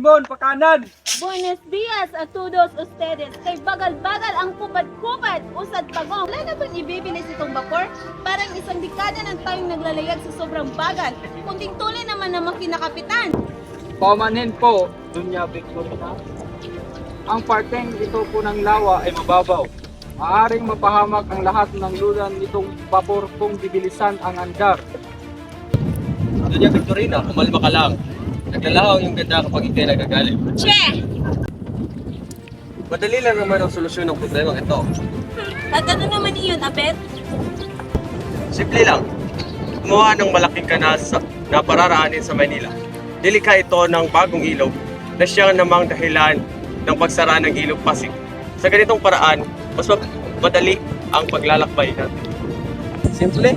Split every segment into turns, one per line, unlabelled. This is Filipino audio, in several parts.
Simon, pakanan!
Buenos dias a todos ustedes. Kay bagal-bagal ang kupad-kupad, usad pagong. Wala na bang ibibilis itong bakor? Parang isang dekada nang tayong naglalayag sa sobrang bagal. Kunting tuloy naman na makinakapitan.
Paumanhin po, Dunya Victorina. Ang parteng ito po ng lawa ay mababaw. Maaring mapahamak ang lahat ng lulan nitong vapor kung bibilisan ang andar.
Doña Victorina, kumalma ka lang. Naglalaho yung ganda kapag ikay nagagalit.
Che!
Madali lang naman ang solusyon ng problema ito.
At ano naman iyon, Abet?
Simple lang. Gumawa ng malaking kanal na pararaanin sa Manila. Nilikha ito ng bagong ilog na siyang namang dahilan ng pagsara ng ilog Pasig. Sa ganitong paraan, mas madali ang paglalakbay natin.
Simple.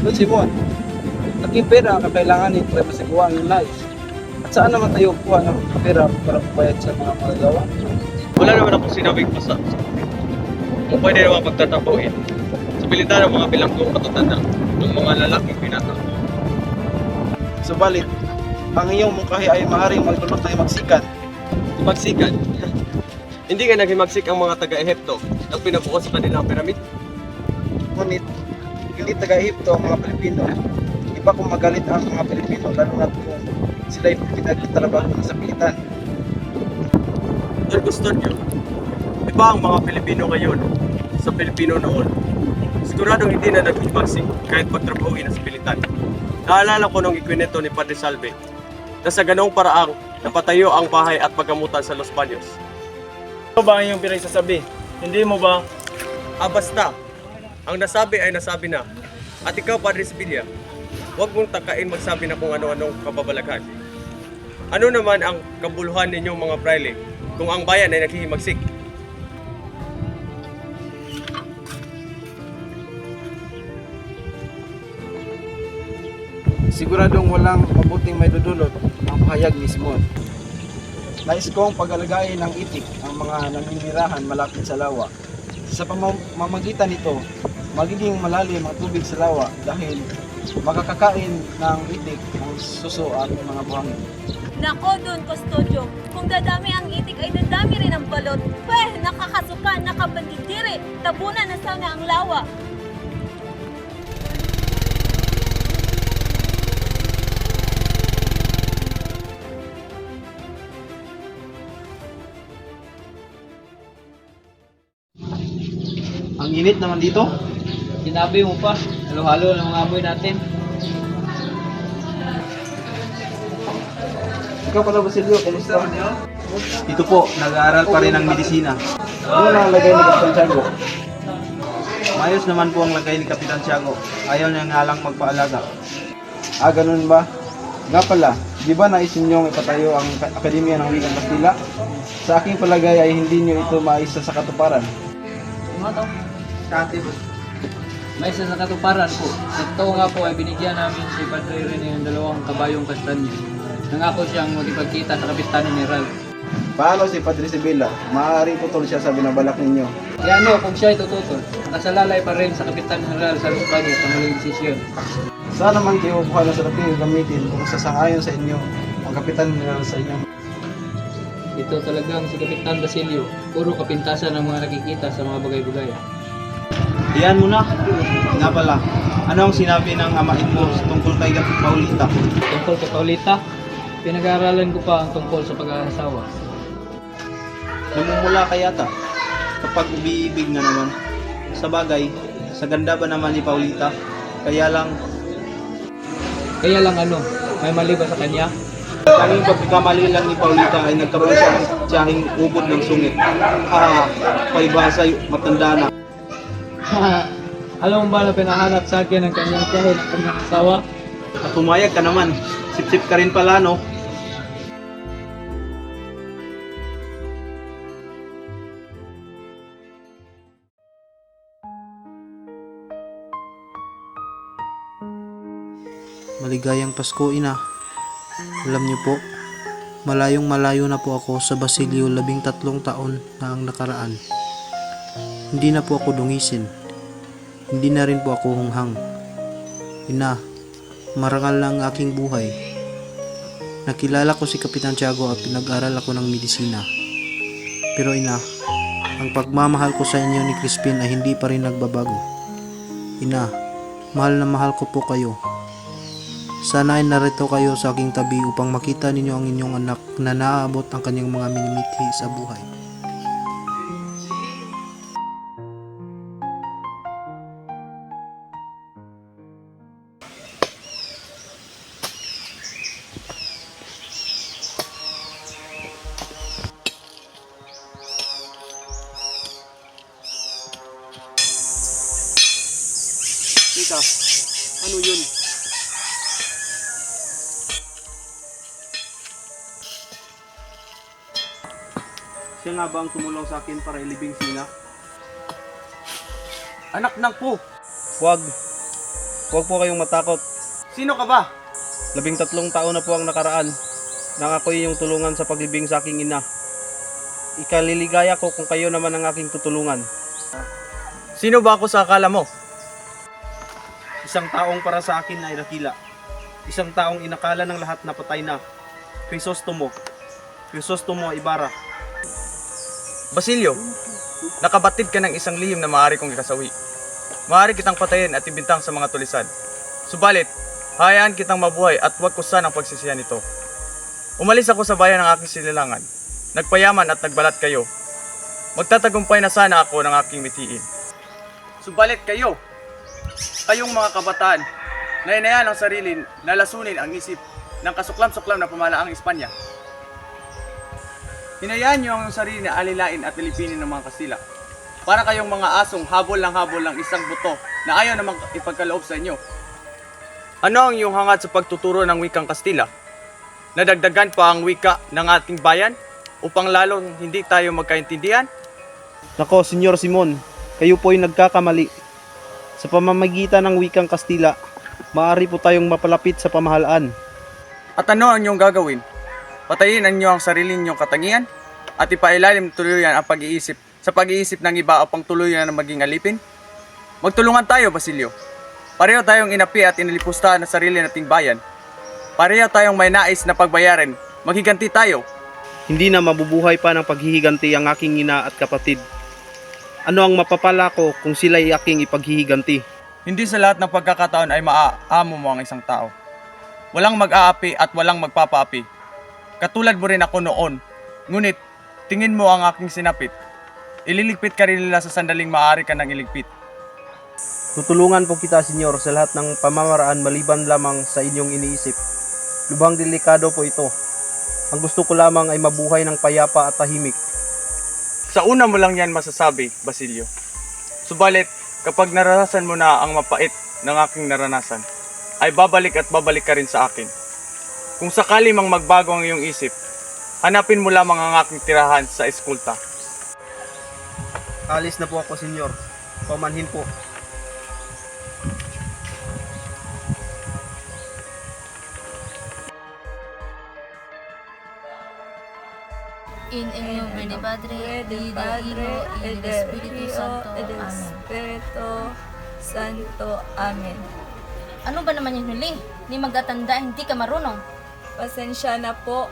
Doon Simon. Laking pera ang kailangan para masagawa ang life. At saan naman tayo kuha ng pera para bayad sa mga magagawa?
Wala naman akong sinabing pasa. Kung pwede naman pagtatapuin. Sa bilitan ng mga bilanggong matatanda ng mga lalaking pinata.
Subalit, ang iyong mungkahi ay maaaring magdulot tayo magsikat.
Magsikan. Hindi nga naghimagsik ang mga taga-Ehipto nang pinabuo sa kanilang piramid.
Ngunit, hindi taga-Ehipto ang mga Pilipino. Iba kung magalit ang mga Pilipino, lalo na kung sila'y pinagtatrabaho na sa pilitan.
Kung gusto nyo, iba ang mga Pilipino ngayon sa Pilipino noon. Siguradong hindi na naghimagsik kahit pagtrabahuin na sa pilitan. Naalala ko nung ikwinento ni Padre Salve na sa ganong paraang napatayo ang bahay at paggamutan sa Los Baños.
Ano ba ang iyong pinagsasabi? Hindi mo ba?
Basta, ang nasabi ay nasabi na. At ikaw, Padre Sibilia, huwag mong takain magsabi na kung ano-anong kababalaghan. Ano naman ang kabuluhan ninyong mga praile kung ang bayan ay naghihimagsik?
Siguradong walang mabuting may dudulot ang pahayag ni Simon. Nais kong pag-alagayin ng itik ang mga naninirahan malapit sa lawa. Sa pamamagitan nito, magiging malalim ang tubig sa lawa dahil makakakain ng itik ang suso at mga buhangin.
Nako doon, Custodio. Kung dadami ang itik ay dadami rin ang balot. Pweh, nakakasuka, nakabandidiri. Tabunan na sana ang lawa.
Ang init naman dito.
Sinabi mo pa, halo-halo ng mga amoy natin.
Ikaw pala Basilio, kumusta?
Ito po, nag-aaral pa rin ng medisina.
Ano na ang lagay ni Kapitan Tiago?
Mayos naman po ang lagay ni Kapitan Tiago. Ayaw niya nga lang magpaalaga.
Ganun ba? Nga pala, di ba naisin niyong ipatayo ang Akademya ng Wikang Kastila? Sa aking palagay ay hindi niyo ito maisa sa katuparan.
May isa sa katuparan po. Ito nga po ay binigyan namin si Padre Rene ng 2 kabayong kastanya. Nangako siyang magipagkita sa Kapitan General.
Paano si Padre Sibila? Maaari putol siya sa binabalak ninyo.
Kaya ano, kung siya ay tututol, nakasalalay pa rin sa Kapitan General sa Los Baños ang huling desisyon.
Saan naman kayo buhay na sarapin gamitin kung sasangayon sa inyo ang Kapitan sa inyo?
Ito talagang si Kapitan Basilio, puro kapintasan ang mga nakikita sa mga bagay-bagay.
Diyan muna. Nga pala, ano ang sinabi ng amain mo tungkol kay Paulita?
Tungkol kay Paulita, pinag-aaralan ko pa ang tungkol sa pag-aasawa.
Namumula ka yata kapag umiibig na naman. Sa bagay, sa ganda ba naman ni Paulita? Kaya lang
Ano, may mali ba sa kanya?
tanging pagkakamali lang ni Paulita ay nagkaroon siya ng tiyahing ubod ng sungit. Paibasa, matanda na.
Alam mo ba na pinahanap sa akin ang kanyang kahit ang asawa?
At pumayag ka naman. Sip-sip ka rin pala, no?
Maligayang Pasko, Ina. Alam niyo po, malayong malayo na po ako sa Basilio 13 taon na ang nakaraan. Hindi na po ako dungisin. Hindi na rin po ako hunghang. Ina, marangal na ang aking buhay. Nakilala ko si Kapitan Tiago at pinag-aral ako ng medisina. Pero ina, ang pagmamahal ko sa inyo ni Crispin ay hindi pa rin nagbabago. Ina, mahal na mahal ko po kayo. Sana ay narito kayo sa aking tabi upang makita ninyo ang inyong anak na naaabot ang kanyang mga minimithi sa buhay.
Teka, ano yun?
Siya nga ba ang tumulong sa akin para ilibing sila?
Anak ng po!
Huwag po kayong matakot.
Sino ka ba?
13 taon na po ang nakaraan nang ako'y iyong tulungan sa paglibing sa aking ina. Ikaliligaya ko kung kayo naman ang aking tutulungan.
Sino ba ako sa akala mo?
Isang taong para sa akin ay nakila. Isang taong inakala ng lahat na patay na. Crisostomo Ibarra.
Basilio, nakabatid ka ng isang lihim na maaari kong ikasawi. Maaari kitang patayin at ibintang sa mga tulisan. Subalit, hayaan kitang mabuhay at huwag kusan ang pagsisihan nito. Umalis ako sa bayan ng aking sinilangan. Nagpayaman at nagbalat kayo. Magtatagumpay na sana ako ng aking mithiin. Subalit kayo, kayong mga kabataan, na inayaan ang sarili na lasunin ang isip ng kasuklam-suklam na pamalaang Espanya. Hinayaan niyo ang sarili na alilain at ilipinin ng mga Kastila. Para kayong mga asong habol ng isang buto na ayaw namang ipagkaloob sa inyo. Ano ang iyong hangad sa pagtuturo ng wikang Kastila? Nadagdagan pa ang wika ng ating bayan upang lalong hindi tayo magkaintindihan?
Nako, Senyor Simon, kayo po'y nagkakamali. Sa pamamagitan ng wikang Kastila, maaari po tayong mapalapit sa pamahalaan.
At ano ang inyong gagawin? Patayin ang inyong sarili ninyong katangian at ipailalim tuluyan ang pag-iisip sa pag-iisip ng iba upang tuluyan na maging alipin? Magtulungan tayo, Basilio. Pareho tayong inapi at inilipustahan ang sarili nating bayan. Pareho tayong may nais na pagbayarin. Maghiganti tayo.
Hindi na mabubuhay pa ng paghihiganti ang aking ina at kapatid. Ano ang mapapala ko kung sila'y aking ipaghihiganti?
Hindi sa lahat ng pagkakataon ay maaamo mo ang isang tao. Walang mag-aapi at walang magpapaapi. Katulad mo rin ako noon. Ngunit, tingin mo ang aking sinapit. Ililigpit ka rin nila sa sandaling maaari ka nang iligpit.
Tutulungan po kita, Senyor, sa lahat ng pamamaraan maliban lamang sa inyong iniisip. Lubhang delikado po ito. Ang gusto ko lamang ay mabuhay ng payapa at tahimik.
Sa una mo lang yan masasabi, Basilio. Subalit, kapag naranasan mo na ang mapait ng aking naranasan, ay babalik at babalik ka rin sa akin. Kung sakali mang magbago ang iyong isip, hanapin mo lamang ang aking tirahan sa eskulta.
Alis na po ako, Senyor. Pamanhin po.
In el nombre de Padre, y del Hijo, y del Espíritu Santo. Amen.
Espiritu Santo. Amen.
Ano ba naman yung huli? Ni magtatanda, hindi ka marunong.
Pasensya na po.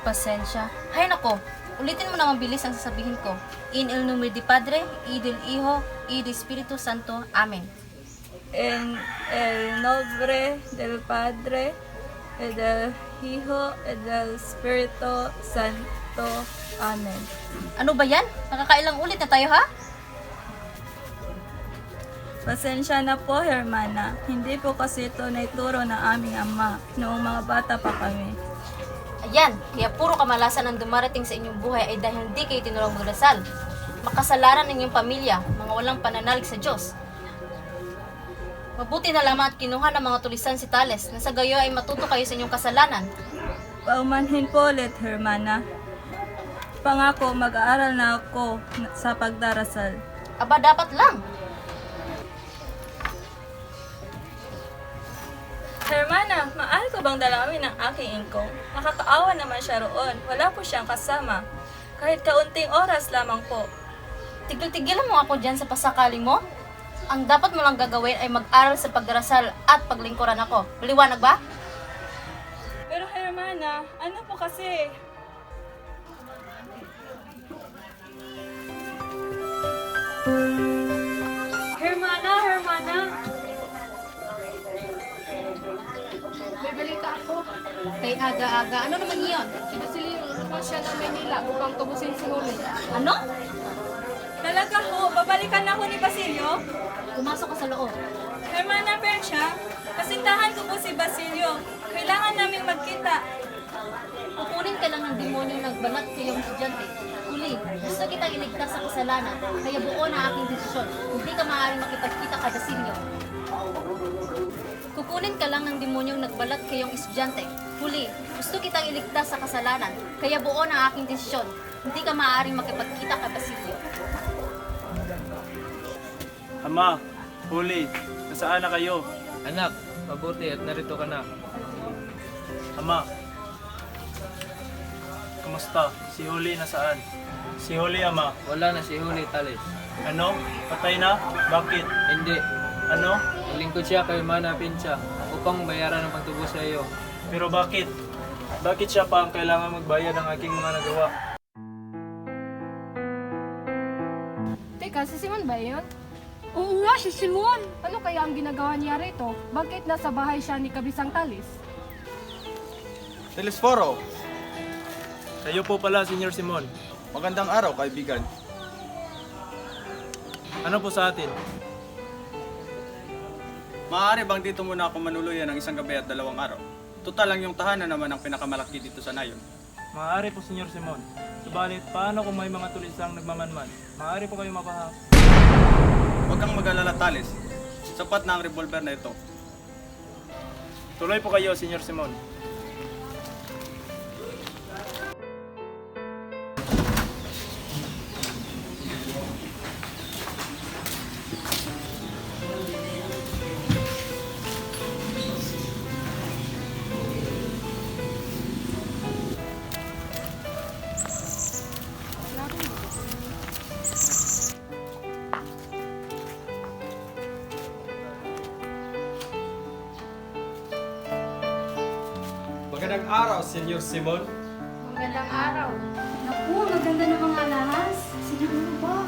Pasensya. Hay nako, ulitin mo na mabilis ang sasabihin ko. In el nombre de Padre, y del Hijo, y del Espíritu Santo. Amen.
En el nombre del Padre, y del Hijo, y del Espiritu Santo. Amen.
Ano ba yan? Nakakailang ulit na tayo ha?
Pasensya na po, Hermana. Hindi po kasi ito naituro ng aming ama noong mga bata pa kami.
Ayan, kaya puro kamalasan ang dumarating sa inyong buhay ay dahil hindi kayo tinurong magdasal. Makasalaran ng inyong pamilya, mga walang pananalig sa Diyos. Mabuti na lamang at kinuha ng mga tulisan si Tales na sa gayo ay matuto kayo sa inyong kasalanan.
Paumanhin po ulit, Hermana. Pangako, mag-aaral na ako sa pagdarasal.
Aba, dapat lang.
Hermana, maaari ko bang dalawin ang aking ingkong? Nakakaawa naman siya roon. Wala po siyang kasama. Kahit kaunting oras lamang po.
Tigil-tigilan mo ako dyan sa pasakali mo. Ang dapat mo lang gagawin ay mag-aral sa pagdarasal at paglingkuran ako. Maliwanag ba?
Pero Hermana, ano po kasi? Hermana!
May balita ako.
Kay aga-aga, ano naman iyon?
Si Basilio lumabas siya ng Maynila upang tubusin si Huli.
Ano?
Talaga ho, babalikan ako ni Basilio?
Pumasok ka sa loob.
Hermana Persia, kasintahan ko po si Basilio. Kailangan naming magkita.
Kukunin ka lang ng demonyong nagbalat sa iyong estudyante. Uli, gusto kitang iligtas sa kasalanan, kaya buo na aking desisyon. Hindi ka maaaring makipagkita kay Basilio. Kukunin ka lang ng demonyong nagbalat kay iyong estudyante. Huli, gusto kitang iligtas sa kasalanan, kaya buo na aking desisyon. Hindi ka maaaring makipagkita kay Basilio.
Ama, Huli, nasaan na kayo?
Anak, mabuti at narito ka na.
Ama, kumusta? Si Huli nasaan? Si Huli, Ama.
Wala na si Huli, Talis.
Ano? Patay na? Bakit?
Hindi.
Ano?
Naglingkod siya kay Mana Pincha upang bayaran ang pagtubo sa iyo.
Pero bakit? Bakit siya pa ang kailangan magbayad ng aking mga nagawa?
Teka, si Simon ba yun? Oo nga, si Simon! Ano kaya ang ginagawa niya rito? Bakit nasa bahay siya ni Kabisang Talis?
Telesforo,
Kayo po pala, Senior Simon.
magandang araw kaibigan.
Ano po sa atin?
Maaari bang dito muna ako manuluyan ng isang gabi at 2 araw? Total lang yung tahanan naman ang pinakamalaki dito sa Nayon.
Maaari po, Senior Simon. Subalit, paano kung may mga tulisang nagmamanman? Maaari po kayo mapahak.
Huwag kang mag-alala, Talis. Sapat na ang revolver na ito.
Tuloy po kayo, Senior Simon.
Magandang araw, Senior Simon.
Magandang araw.
Naku, maganda ng mga alahas. Siguro ba?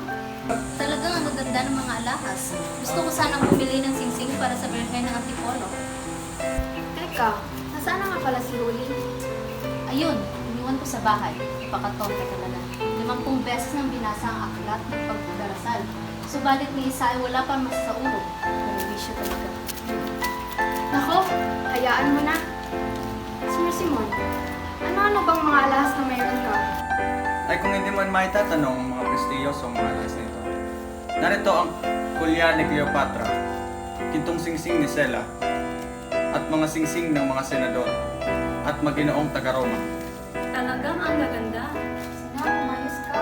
Talagang ang maganda ng mga alahas. Gusto ko sanang bumili ng singsing para sa Birhen ng Antipolo.
Teka, nasaan na nga pala si Huli?
Ayun, iniwan ko sa bahay. Ipakatonte ka na lang. 50 beses nang binasa ang aklat ng pagdarasal. Subalit ni isa ay wala pa mas sa ulo. Nalibisyo talaga.
Nako, hayaan mo na. Sir Simon, ano-ano bang mga alahas na mayroon ka?
Ay kung hindi man maitatanong ang mga prestiyosong mga alas nito. Narito ang kulya ni Cleopatra, kintong singsing ni Sela, at mga singsing ng mga senador, at maginoong taga-Roma.
Talagang ang maganda.
Sina, umayos ka.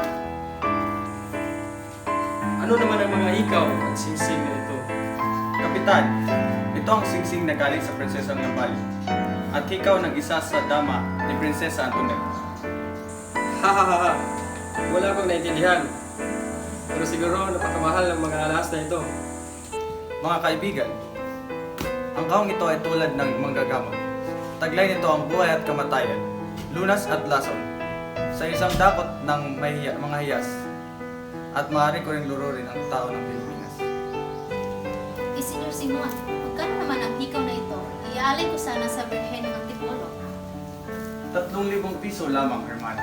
Ano naman ang mga ikaw at singsing na ito? Kapitan, ito ang singsing na galing sa Prinsesa ng Bali, at ikaw ng isa sa dama ni Prinsesa Antoinette.
Hahaha, wala akong naintindihan. Pero siguro napakamahal ng mga alahas na ito.
Mga kaibigan, ang kahong ito ay tulad ng manggagamot. Taglay nito ang buhay at kamatayan, lunas at lason, sa isang dakot ng mga hiyas, at maaari ko rin lururin ang tao ng Pilipinas.
Senior Simon, magkano naman ang hikaw na ito? Iaalay ko sana sa Birhen ng Antipolo.
3,000 piso lamang, hermana.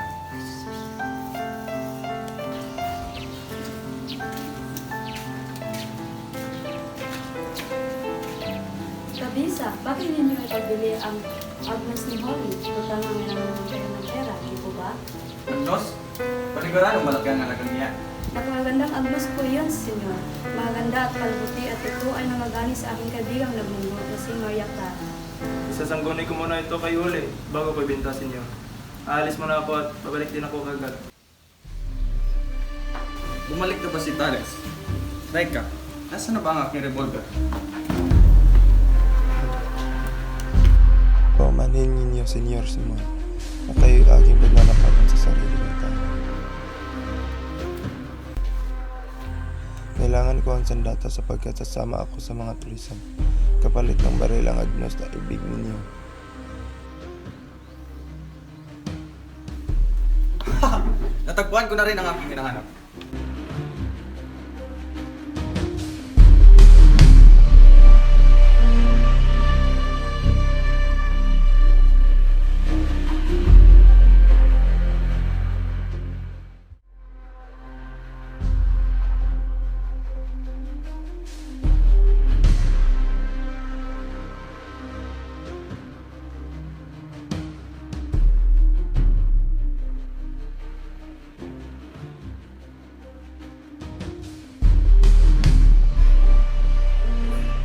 Kabisa, bakit ninyo ipagbili ang Agnes ni Holly? Total na naman ng pera, di po ba?
Agnos, paniguradong malaki ang halagang niya.
Napakagandang Agnes po yun, senyor. Maganda at palbuti at ito ay nangagani sa aking kaibigang nagmuno na si Maria Clara.
Isasangguni ko muna ito kay Huli bago ko ibenta, Senyor. Aalis muna ako at babalik din ako kagad.
Bumalik na ba si Talis? Teka, nasa na ba ang aking revolver?
Paumanhin ninyo, Senyor Simon, na kayo'y aking paglalapagan sa sarili ng tao. Kailangan ko ang sandata sapagkat sasama ako sa mga tulisan, kapalit ng barilang Agnos na ibig ninyo.
Natagpuan ko na rin ang aking hinahanap.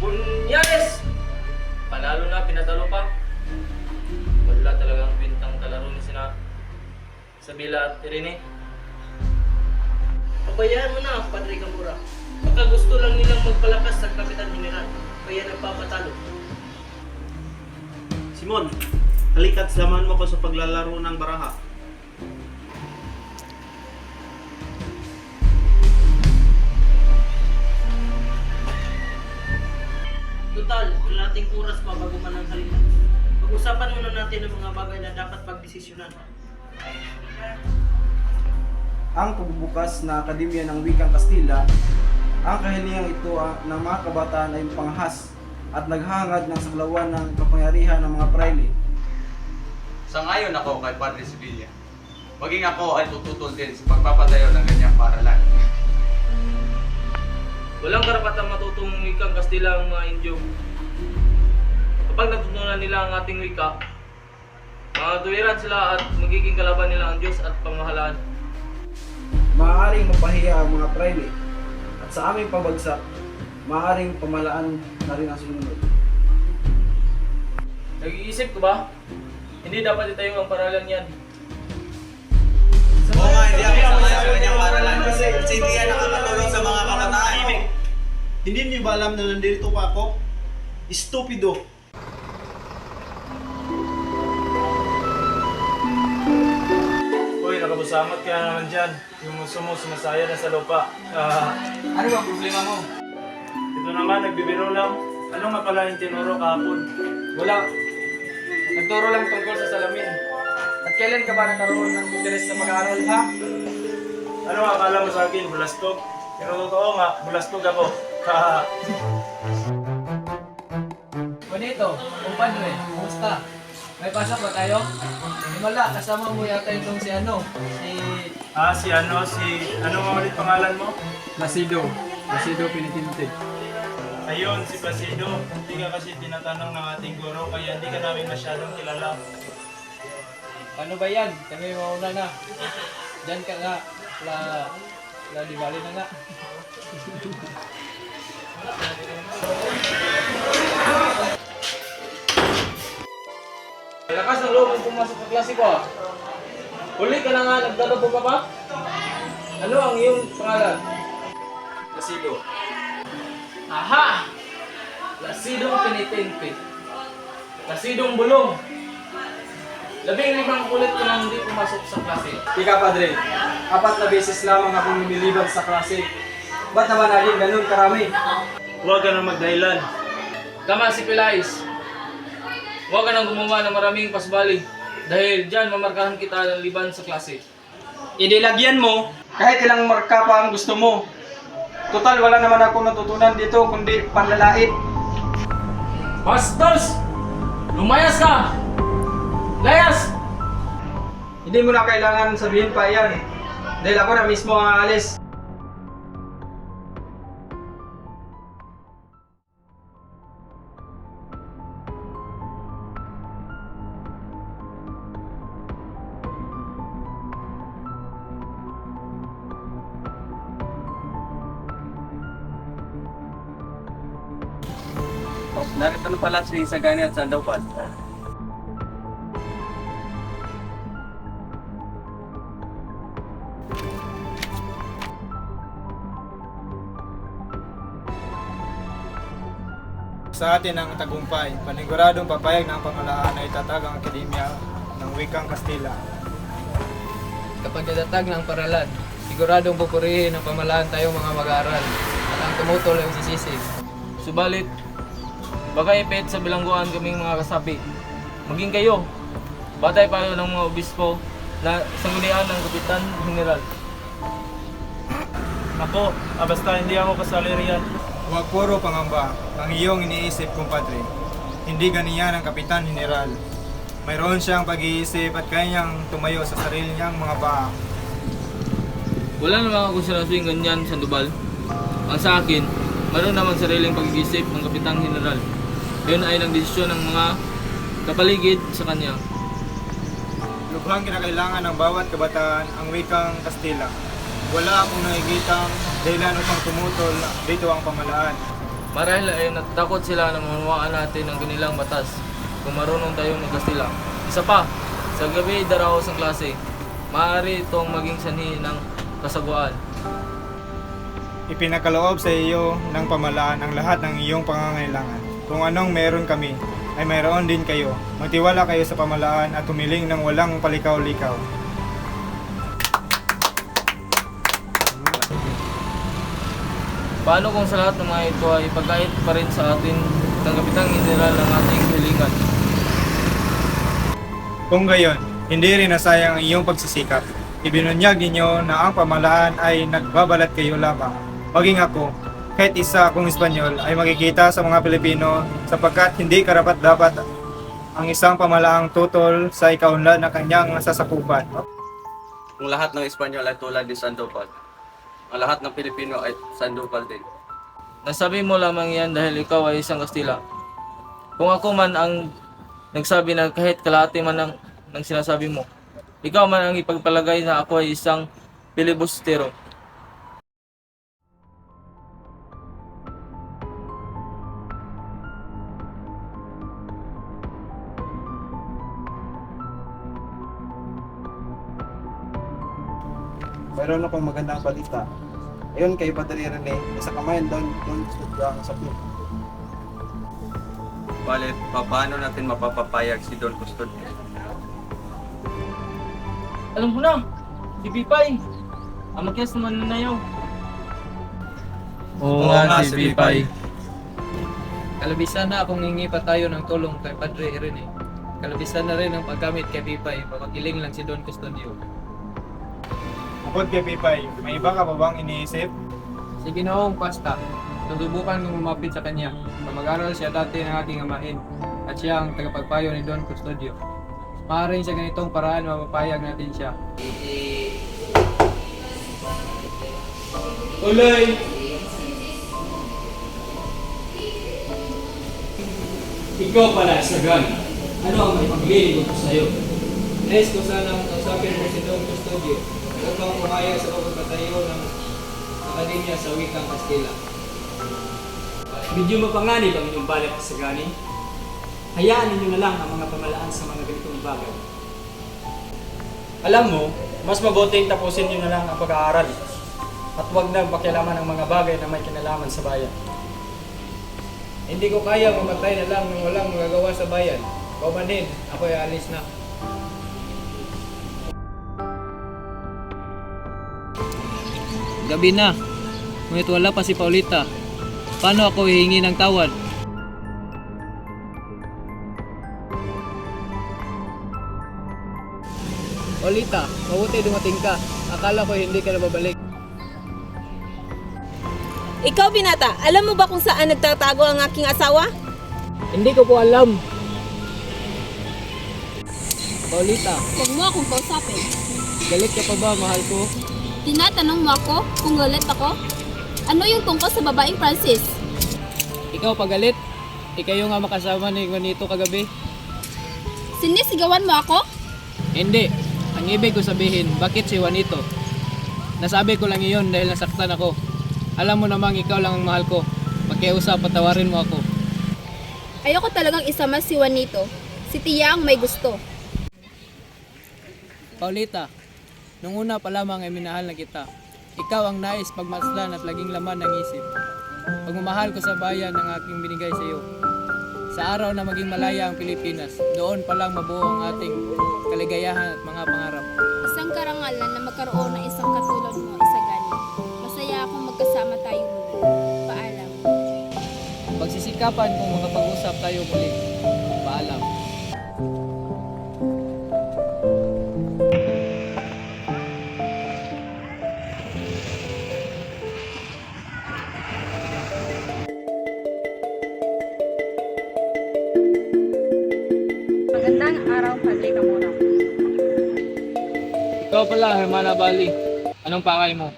Bunyanes! Panalo na, pinatalo pa. Wala talagang bintang kalaro ni sina Sabila at Irene.
Pabayaan mo na, Padre Gamura. Baka gusto lang nilang magpalakas sa Kapitan General. Kaya nagpapatalo.
Simon, halika't samahan mo ko sa paglalaro ng baraha.
Total, kalating oras pa bago man ang halina. Pag-usapan muna natin ang mga bagay na dapat pagdesisyonan.
Ang pagbubukas na Akademya ng Wikang Kastila, ang kahilingang ito ng mga kabataan ay panghas at naghahangad ng saklawan ng kapangyarihan ng mga praile.
Sangayon ako kay Padre Sevilla. Maging ako ay tututol din sa pagpapatayo ng ganyang paaralan.
Walang karapatang matutong wikang Kastila ang mga Indio. Kapag natutunan nila ang ating wika, matuwiran sila at magiging kalaban nila ang Diyos at pamahalaan.
Maaaring mapahiya ang mga praile at sa aming pabagsak, maaaring pamalaan na rin ang sumunod.
Nag-iisip ko ba? Hindi dapat itayo ang paralan yan.
Oo nga, hindi ako sangayon sa ganyang paaralan. Kasi hindi yan nakakatulong sa mga kabataan.
Hindi niyo ba alam na nandito pa ako? Estupido!
Uy, nakabusamot ka na naman dyan. Yung muso mo sumasaya na sa lupa. Ano ba ang problema mo? Ito naman, nagbibiro lang. Ano nga pala yung tinuro kahapon? Wala. Nagturo lang tungkol sa salamin. At kailan ka ba nakaroon ng interes sa mag-aaral, ha? Ano nga akala mo sa akin, bulastog? Pero totoo nga, bulastog ako.
Bonito, kumpadre, kumusta? May pasok ba tayo? Wala, kasama mo yata itong si ano?
Si ano nga ulit pangalan mo?
Placido Pinitintig.
Ayun, si Placido. Hindi ka kasi tinatanong ng ating guro, kaya hindi ka namin masyadong kilala.
Ano ba yan? Kami mauna na. Diyan ka nga. Di bali na nga.
Lakas ng loob ang pumasok sa klase ko, ah. Huli ka na nga, nagdadabo ka ba? Ano ang iyong pangalan?
Placido.
Aha! Placidong Pinitintig. Placidong bulong. 15 ulit ko nang hindi pumasok sa klase.
Ika, Padre. 4 na beses lamang akong lumilibad sa klase. Ba't naman naging ganun karami?
Huwag ka nang magdahilan. Tama si Pilais. Huwag ka nang gumawa ng maraming pasbali. Dahil dyan mamarkahan kita ng liban sa klase.
Idilagyan mo kahit ilang marka pa ang gusto mo. Total, wala naman ako natutunan dito kundi panlalait.
Bastos! Lumayas ka! Layas!
Hindi mo na kailangan sabihin pa yan. Dahil ako na mismo ang aalis.
Narito na pala si Sagani at Sandaupal.
Sa atin ang tagumpay, paniguradong papayag ng pamahalaan na itatag ang Akademya ng Wikang Kastila.
Kapag natatag ng paralan, siguradong pupurihin ng pamahalaan tayong mga mag-aaral at ang tumutol ay sisisi.
Subalit, baka ipit sa bilangguan kaming mga kasapi. Maging kayo, batay payo ng mga obispo, na sanggunian ng Kapitan General. Ako, basta hindi ako kasali riyan.
Huwag puro pangamba ang iyong iniisip, kumpadre. Hindi ganiyan ang Kapitan General. Mayroon siyang pag-iisip at kanyang tumayo sa sarili niyang mga paa.
Wala naman ako sinasabing ganyan, Sandoval. Ang sa akin, mayroon naman sariling pag-iisip ng Kapitang General. Yun ay ng desisyon ng mga kapaligid sa kanya.
Lubhang kinakailangan ng bawat kabataan ang wikang Kastila. Wala akong nakikitang dahilan upang tumutol dito ang pamalaan.
Marahil ay natatakot sila na manuwaan natin ang kanilang batas kung marunong tayong mag-Kastila. Isa pa, sa gabi daraos ang klase, maaari itong maging sanhi ng kasaguan.
Ipinakaloob sa iyo ng pamalaan ang lahat ng iyong pangangailangan. Kung anong meron kami, ay mayroon din kayo. Magtiwala kayo sa pamalaan at humiling ng walang palikaw-likaw.
Paano kung sa lahat ng mga ito ay ipagkait pa rin sa atin ng Kapitang General ng ating hilingan?
Kung gayon, hindi rin nasayang ang iyong pagsisikap. Ibinunyag ninyo na ang pamalaan ay nagbabalat kayo lamang. Maging ako, kahit isa akong Espanyol, ay makikita sa mga Pilipino sapagkat hindi karapat-dapat ang isang pamalaang tutol sa ikaunlad na kanyang nasasakupan.
Kung lahat ng Espanyol ay tulad ni Sandoval, ang lahat ng Pilipino ay Sandoval din.
Nasabi mo lamang yan dahil ikaw ay isang Kastila. Kung ako man ang nagsabi na kahit kalahati man ng sinasabi mo, ikaw man ang ipagpalagay na ako ay isang pilibustero.
Mayroon akong magandang balita. Ayon kay Padre Rene, sa kamayan doon sa sakit.
Balit, paano natin mapapapayag si Don Custodio?
Alam ko na, si Pipay. Ang makias naman na yun.
Oo
nga, si Pipay.
Kalabisan na kung hingi pa tayo ng tulong kay Padre Rene. Kalabisan na rin ang paggamit kay Pipay. Papagiling lang si Don Custodio.
Bukod kay Pipay, may iba ka pa bang iniisip?
Si Ginoong Pasta, susubukan kong lumapit sa kanya. Mag-aral siya dati ng aking amahin at siya ang tagapagpayo ni Don Custodio. Maaaring sa ganitong paraan mapapayag natin siya.
Uloy!
Ikaw pala, Sagan. Ano ang may paglilingkod ko sa'yo? Nais ko sanang kausapin mo si Don Custodio. Huwag kang pumayag sa pagpapatayo ng akademya sa wikang Kastila.
Medyo mapanganib ang inyong balak sa gani. Hayaan ninyo na lang ang mga pamalaan sa mga ganitong bagay. Alam mo, mas mabuting tapusin nyo na lang ang pag-aaral at huwag na pakialaman ang mga bagay na may kinalaman sa bayan.
Hindi ko kaya mamatay na lang nang walang magagawa sa bayan. Paumanhin, ako ay alis na. Gabi na, ngunit wala pa si Paulita. Paano ako hihingi ng tawad? Paulita, mabuti dumating ka. Akala ko hindi ka na babalik.
Ikaw, binata, alam mo ba kung saan nagtatago ang aking asawa?
Hindi ko po alam. Paulita,
Huwag mo akong kausapin.
galit ka pa ba, mahal ko?
Tinatanong mo ako kung galit ako? Ano yung tungkol sa babaeng Francis?
Ikaw pagalit? Ikayo nga makasama ni Juanito kagabi?
Sinisigawan mo ako?
Hindi. Ang ibig ko sabihin, bakit si Juanito? Nasabi ko lang iyon dahil nasaktan ako. Alam mo namang ikaw lang ang mahal ko. Makiusap, patawarin mo ako.
Ayoko talagang isama si Juanito. Si Tia ang may gusto.
Paulita, nung una pa lamang ay minahal na kita. Ikaw ang nais pagmasdan at laging laman ng isip. Pagmamahal ko sa bayan ng aking binigay sa iyo. Sa araw na maging malaya ang Pilipinas, doon pa lang mabuo ang ating kaligayahan at mga pangarap.
Isang karangalan na magkaroon ng isang katulad mo, Isagani. Masaya akong magkasama tayo muli. Paalam.
Pagsisikapan kung makapag-usap tayo muli. Paalam. nga, Hermana Bali. Anong pakay mo?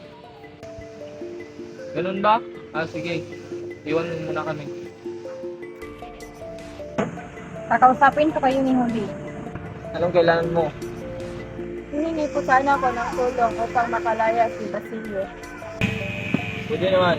Ganun ba? Sige. Iwan mo muna kami.
Kakausapin ko kayo ni Huli.
Anong kailangan mo?
Hihingi po sana ako ng tulong upang makalaya si Basilio.
Pwede naman.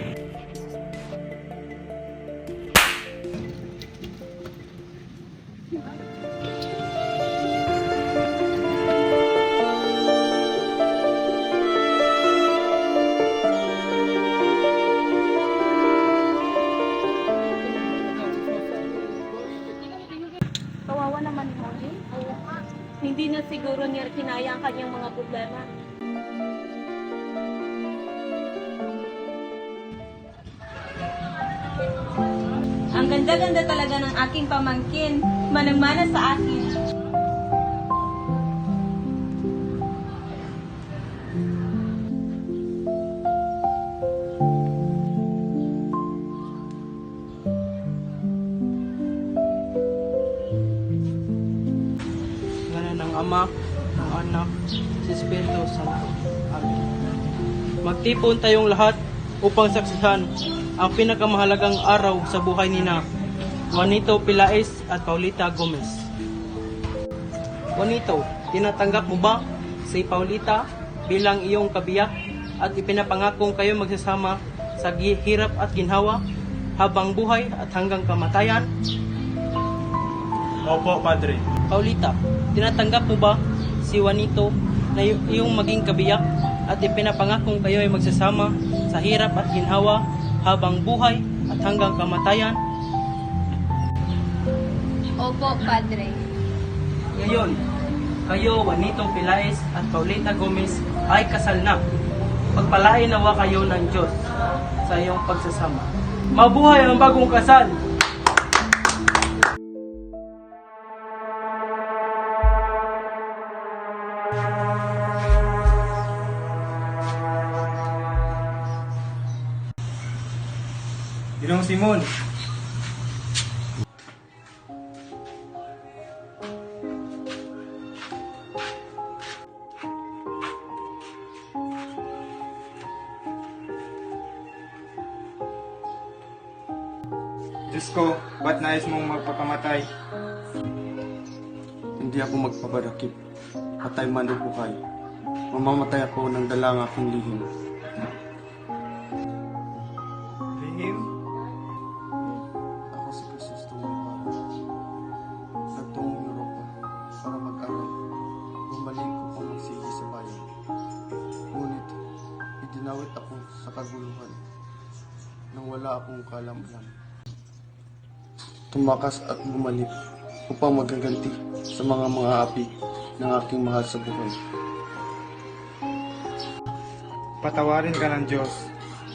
Kawawa naman ni Molly. Hindi na siguro niya kinaya ang kanyang mga problema. Ang ganda-ganda talaga ng aking pamangkin. Manang-mana sa akin.
Ngalan ng Ama, ng Anak, sa Espiritu Santo. Amen. Magtipon tayong lahat upang saksihan ang pinakamahalagang araw sa buhay ni Juanito Pilaes at Paulita Gomez. Juanito, tinatanggap mo ba si Paulita bilang iyong kabiyak at ipinapangakong kayo magsasama sa hirap at ginhawa habang buhay at hanggang kamatayan?
Opo, Padre.
Paulita, tinatanggap mo ba si Juanito na iyong maging kabiyak at ipinapangakong kayo ay magsasama sa hirap at ginhawa habang buhay at hanggang kamatayan?
Opo, Padre.
Ngayon, kayo, Juanito Pilaes at Paulita Gomez ay kasal na. Pagpalain nawa kayo ng Diyos sa iyong pagsasama. Mabuhay ang bagong kasal!
Ginong Simon, Diyos ko, ba't nais mong magpakamatay?
Hindi ako magpapadakip. Patay man o buhay. Mamamatay ako ng dalang aking lihim.
Lihim?
Ako si Jesus tumambara. Nagtungong Europa para mag-aral. Bumalik upang magsigi sa bayan. Ngunit, idinawit ako sa kaguluhan nang wala akong kalam-alam. Tumakas at bumalik upang magaganti sa mga api ng aking mahal sa buhay.
Patawarin ka ng Diyos.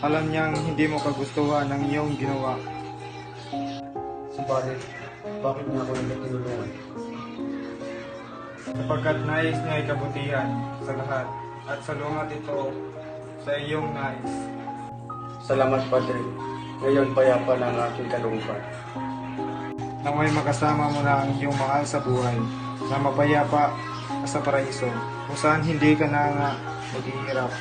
Alam niyang hindi mo kagustuhan ang iyong ginawa.
Subalit, bakit niya ako nagtinulungan?
Sapagkat nais niya ay kabutihan sa lahat at salungat ito sa iyong nais.
Salamat, Padre. Ngayon payapa na ang aking kalooban.
Nang may makasama mo na ang iyong mahal sa buhay, na mapayapa sa paraiso, kung saan hindi ka na nga maghihirap